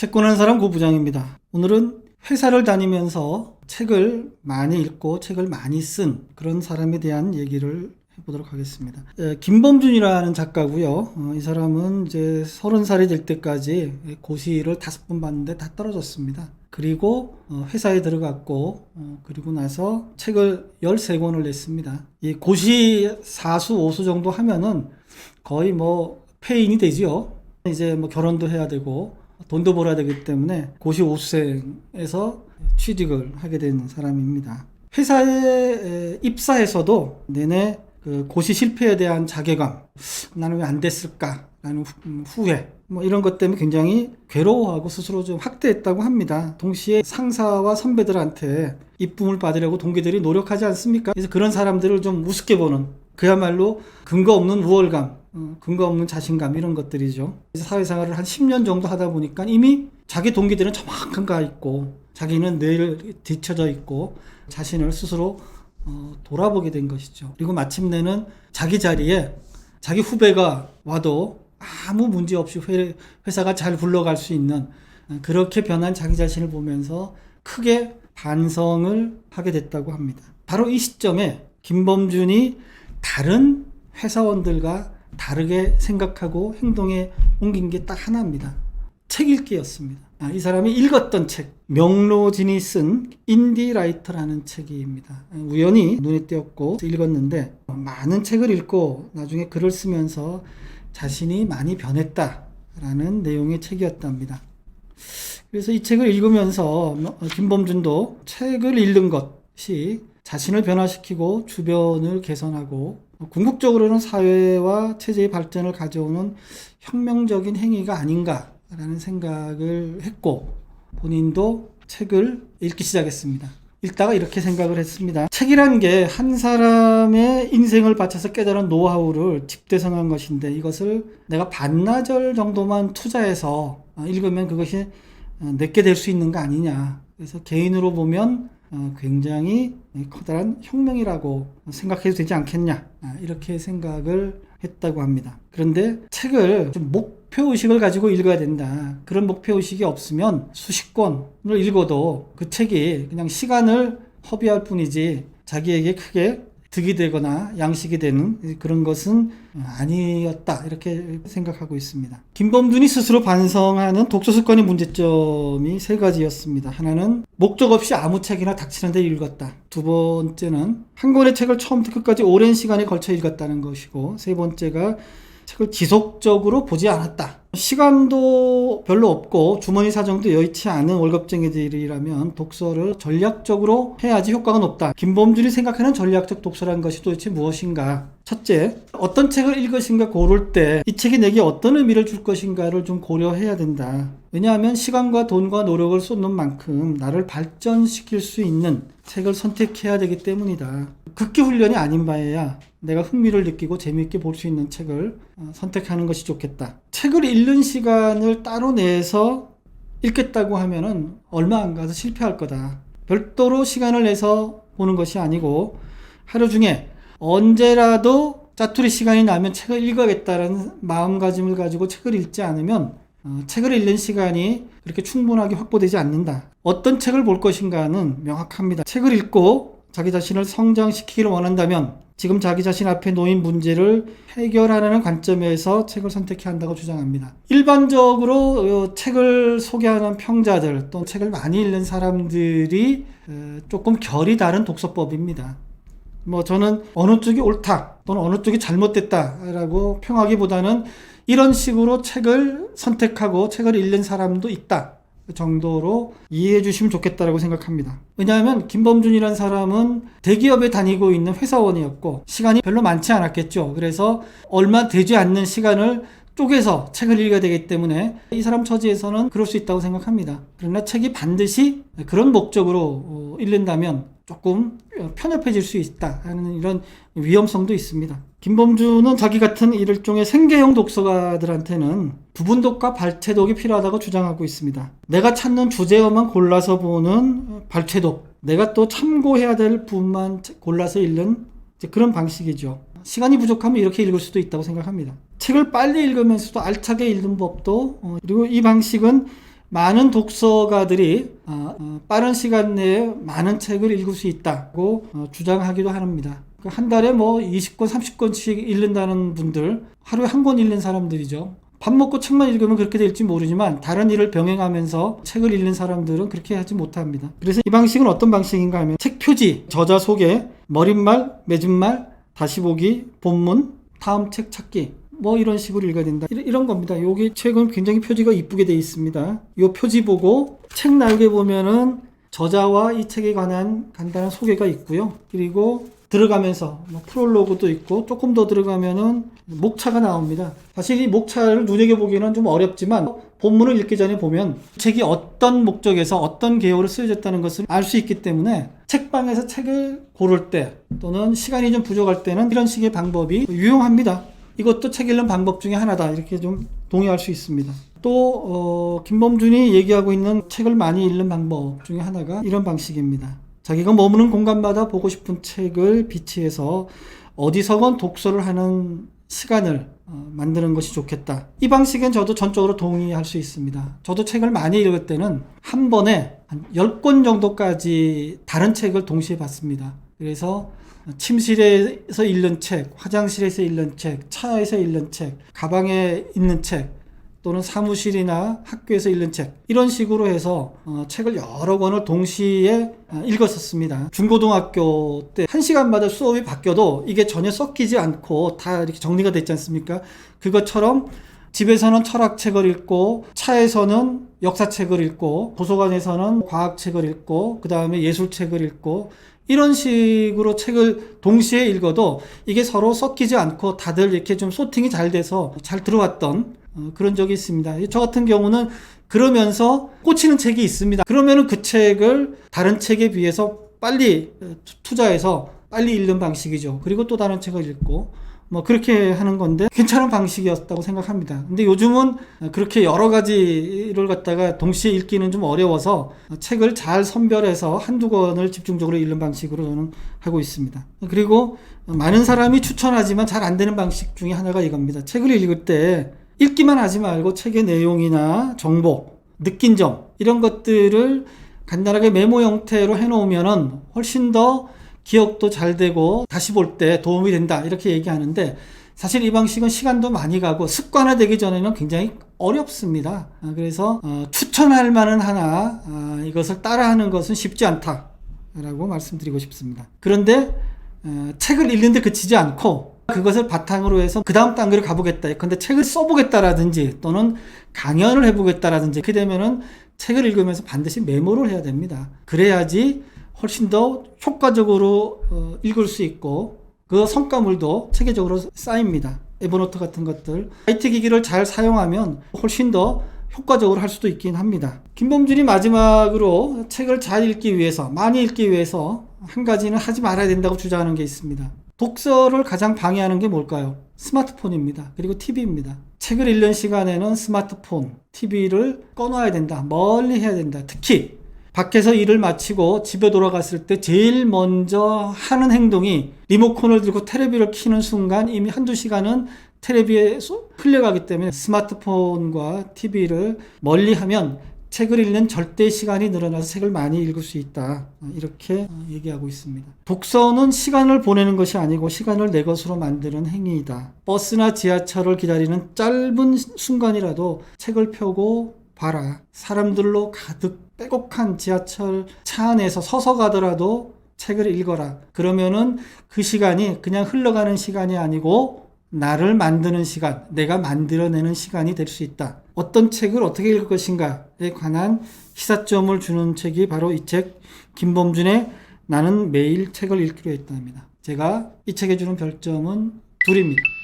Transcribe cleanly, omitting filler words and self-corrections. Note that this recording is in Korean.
책 권하는 사람 고부장입니다. 오늘은 회사를 다니면서 책을 많이 읽고 책을 많이 쓴 그런 사람에 대한 얘기를 해보도록 하겠습니다. 김범준이라는 작가고요. 이 사람은 이제 30살이 될 때까지 고시를 5번 봤는데 다 떨어졌습니다. 그리고 회사에 들어갔고 그리고 나서 책을 13권을 냈습니다. 이 고시 4수 5수 정도 하면은 거의 뭐 폐인이 되지요. 이제 뭐 결혼도 해야 되고 돈도 벌어야 되기 때문에 고시 5수생에서 취직을 하게 된 사람입니다. 회사에 입사해서도 내내 그 고시 실패에 대한 자괴감, 나는 왜 안 됐을까라는 후회, 뭐 이런 것 때문에 굉장히 괴로워하고 스스로 좀 학대했다고 합니다. 동시에 상사와 선배들한테 이쁨을 받으려고 동기들이 노력하지 않습니까? 그래서 그런 사람들을 좀 우습게 보는, 그야말로 근거 없는 우월감, 근거 없는 자신감, 이런 것들이죠. 사회생활을 한 10년 정도 하다 보니까 이미 자기 동기들은 저만큼 가 있고 자기는 늘 뒤쳐져 있고 자신을 스스로 돌아보게 된 것이죠. 그리고 마침내는 자기 자리에 자기 후배가 와도 아무 문제 없이 회사가 잘 굴러갈 수 있는 그렇게 변한 자기 자신을 보면서 크게 반성을 하게 됐다고 합니다. 바로 이 시점에 김범준이 다른 회사원들과 다르게 생각하고 행동에 옮긴 게 딱 하나입니다. 책 읽기였습니다. 이 사람이 읽었던 책, 명로진이 쓴 인디라이터라는 책입니다. 우연히 눈에 띄었고 읽었는데 많은 책을 읽고 나중에 글을 쓰면서 자신이 많이 변했다라는 내용의 책이었답니다. 그래서 이 책을 읽으면서 김범준도 책을 읽는 것이 자신을 변화시키고 주변을 개선하고 궁극적으로는 사회와 체제의 발전을 가져오는 혁명적인 행위가 아닌가라는 생각을 했고 본인도 책을 읽기 시작했습니다. 읽다가 이렇게 생각을 했습니다. 책이란 게 한 사람의 인생을 바쳐서 깨달은 노하우를 집대성한 것인데 이것을 내가 반나절 정도만 투자해서 읽으면 그것이 내게 될 수 있는 거 아니냐. 그래서 개인으로 보면 굉장히 커다란 혁명이라고 생각해도 되지 않겠냐, 이렇게 생각을 했다고 합니다. 그런데 책을 좀 목표의식을 가지고 읽어야 된다. 그런 목표의식이 없으면 수십 권을 읽어도 그 책이 그냥 시간을 허비할 뿐이지 자기에게 크게 득이 되거나 양식이 되는 그런 것은 아니었다, 이렇게 생각하고 있습니다. 김범준이 스스로 반성하는 독서 습관의 문제점이 3가지였습니다. 하나는 목적 없이 아무 책이나 닥치는 데 읽었다. 두 번째는 한 권의 책을 처음부터 끝까지 오랜 시간에 걸쳐 읽었다는 것이고, 세 번째가 책을 지속적으로 보지 않았다. 시간도 별로 없고 주머니 사정도 여의치 않은 월급쟁이들이라면 독서를 전략적으로 해야지 효과가 높다. 김범준이 생각하는 전략적 독서라는 것이 도대체 무엇인가? 첫째, 어떤 책을 읽으신가 고를 때 이 책이 내게 어떤 의미를 줄 것인가를 좀 고려해야 된다. 왜냐하면 시간과 돈과 노력을 쏟는 만큼 나를 발전시킬 수 있는 책을 선택해야 되기 때문이다. 극기 훈련이 아닌 바에야 내가 흥미를 느끼고 재미있게 볼 수 있는 책을 선택하는 것이 좋겠다. 책을 읽는 시간을 따로 내서 읽겠다고 하면은 얼마 안 가서 실패할 거다. 별도로 시간을 내서 보는 것이 아니고 하루 중에 언제라도 짜투리 시간이 나면 책을 읽어야겠다는 마음가짐을 가지고 책을 읽지 않으면 책을 읽는 시간이 그렇게 충분하게 확보되지 않는다. 어떤 책을 볼 것인가는 명확합니다. 책을 읽고 자기 자신을 성장시키기를 원한다면 지금 자기 자신 앞에 놓인 문제를 해결하라는 관점에서 책을 선택해야 한다고 주장합니다. 일반적으로 책을 소개하는 평자들 또 책을 많이 읽는 사람들이 조금 결이 다른 독서법입니다. 저는 어느 쪽이 옳다 또는 어느 쪽이 잘못됐다라고 평하기보다는 이런 식으로 책을 선택하고 책을 읽는 사람도 있다 정도로 이해해 주시면 좋겠다라고 생각합니다. 왜냐하면 김범준이라는 사람은 대기업에 다니고 있는 회사원이었고 시간이 별로 많지 않았겠죠. 그래서 얼마 되지 않는 시간을 쪼개서 책을 읽어야 되기 때문에 이 사람 처지에서는 그럴 수 있다고 생각합니다. 그러나 책이 반드시 그런 목적으로 읽는다면 조금 편협해질 수 있다 하는 이런 위험성도 있습니다. 김범준은 자기 같은 일종의 생계형 독서가들한테는 부분독과 발췌독이 필요하다고 주장하고 있습니다. 내가 찾는 주제어만 골라서 보는 발췌독, 내가 또 참고해야 될 부분만 골라서 읽는 그런 방식이죠. 시간이 부족하면 이렇게 읽을 수도 있다고 생각합니다. 책을 빨리 읽으면서도 알차게 읽는 법도 그리고 이 방식은 많은 독서가들이 빠른 시간 내에 많은 책을 읽을 수 있다고 주장하기도 합니다. 한 달에 뭐 20권, 30권씩 읽는다는 분들, 하루에 한 권 읽는 사람들이죠. 밥 먹고 책만 읽으면 그렇게 될지 모르지만 다른 일을 병행하면서 책을 읽는 사람들은 그렇게 하지 못합니다. 그래서 이 방식은 어떤 방식인가 하면 책 표지, 저자 소개, 머릿말, 맺은말, 다시 보기, 본문, 다음 책 찾기 뭐 이런 식으로 읽어야 된다. 이런 겁니다. 여기 책은 굉장히 표지가 이쁘게 되어 있습니다. 이 표지 보고 책 날개 보면은 저자와 이 책에 관한 간단한 소개가 있고요. 그리고 들어가면서 프롤로그도 있고 조금 더 들어가면은 목차가 나옵니다. 사실 이 목차를 눈여겨보기는 좀 어렵지만 본문을 읽기 전에 보면 책이 어떤 목적에서 어떤 개요로 쓰여졌다는 것을 알 수 있기 때문에 책방에서 책을 고를 때 또는 시간이 좀 부족할 때는 이런 식의 방법이 유용합니다. 이것도 책 읽는 방법 중에 하나다 이렇게 좀 동의할 수 있습니다. 또 김범준이 얘기하고 있는 책을 많이 읽는 방법 중에 하나가 이런 방식입니다. 자기가 머무는 공간마다 보고 싶은 책을 비치해서 어디서건 독서를 하는 시간을 만드는 것이 좋겠다. 이 방식엔 저도 전적으로 동의할 수 있습니다. 저도 책을 많이 읽을 때는 한 번에 한 10권 정도까지 다른 책을 동시에 봤습니다. 그래서 침실에서 읽는 책, 화장실에서 읽는 책, 차에서 읽는 책, 가방에 있는 책, 또는 사무실이나 학교에서 읽는 책 이런 식으로 해서 책을 여러 권을 동시에 읽었었습니다. 중고등학교 때 1시간마다 수업이 바뀌어도 이게 전혀 섞이지 않고 다 이렇게 정리가 됐지 않습니까? 그것처럼 집에서는 철학책을 읽고 차에서는 역사책을 읽고 도서관에서는 과학책을 읽고 그 다음에 예술책을 읽고 이런 식으로 책을 동시에 읽어도 이게 서로 섞이지 않고 다들 이렇게 좀 소팅이 잘 돼서 잘 들어왔던 그런 적이 있습니다. 저 같은 경우는 그러면서 꽂히는 책이 있습니다. 그러면은 그 책을 다른 책에 비해서 빨리 투자해서 빨리 읽는 방식이죠. 그리고 또 다른 책을 읽고 뭐 그렇게 하는 건데 괜찮은 방식이었다고 생각합니다. 근데 요즘은 그렇게 여러 가지를 갖다가 동시에 읽기는 좀 어려워서 책을 잘 선별해서 한두 권을 집중적으로 읽는 방식으로 저는 하고 있습니다. 그리고 많은 사람이 추천하지만 잘 안 되는 방식 중에 하나가 이겁니다. 책을 읽을 때 읽기만 하지 말고 책의 내용이나 정보, 느낀 점 이런 것들을 간단하게 메모 형태로 해놓으면은 훨씬 더 기억도 잘 되고 다시 볼 때 도움이 된다 이렇게 얘기하는데 사실 이 방식은 시간도 많이 가고 습관화되기 전에는 굉장히 어렵습니다. 그래서 추천할 만은 하나 이것을 따라하는 것은 쉽지 않다라고 말씀드리고 싶습니다. 그런데 책을 읽는데 그치지 않고 그것을 바탕으로 해서 그 다음 단계로 가보겠다. 근데 책을 써보겠다라든지 또는 강연을 해보겠다라든지 그렇게 되면은 책을 읽으면서 반드시 메모를 해야 됩니다. 그래야지 훨씬 더 효과적으로 읽을 수 있고 그 성과물도 체계적으로 쌓입니다. 에버노트 같은 것들 IT 기기를 잘 사용하면 훨씬 더 효과적으로 할 수도 있긴 합니다. 김범준이 마지막으로 책을 잘 읽기 위해서 많이 읽기 위해서 한 가지는 하지 말아야 된다고 주장하는 게 있습니다. 독서를 가장 방해하는 게 뭘까요? 스마트폰입니다. 그리고 TV입니다. 책을 읽는 시간에는 스마트폰, TV를 꺼놔야 된다. 멀리 해야 된다. 특히 밖에서 일을 마치고 집에 돌아갔을 때 제일 먼저 하는 행동이 리모컨을 들고 테레비를 켜는 순간 이미 한두 시간은 테레비에 흘려가기 때문에 스마트폰과 TV를 멀리하면 책을 읽는 절대 시간이 늘어나서 책을 많이 읽을 수 있다. 이렇게 얘기하고 있습니다. 독서는 시간을 보내는 것이 아니고 시간을 내 것으로 만드는 행위이다. 버스나 지하철을 기다리는 짧은 순간이라도 책을 펴고 봐라. 사람들로 가득 빼곡한 지하철 차 안에서 서서 가더라도 책을 읽어라. 그러면은 그 시간이 그냥 흘러가는 시간이 아니고 나를 만드는 시간, 내가 만들어내는 시간이 될 수 있다. 어떤 책을 어떻게 읽을 것인가에 관한 시사점을 주는 책이 바로 이 책 김범준의 나는 매일 책을 읽기로 했답니다. 제가 이 책에 주는 별점은 2입니다.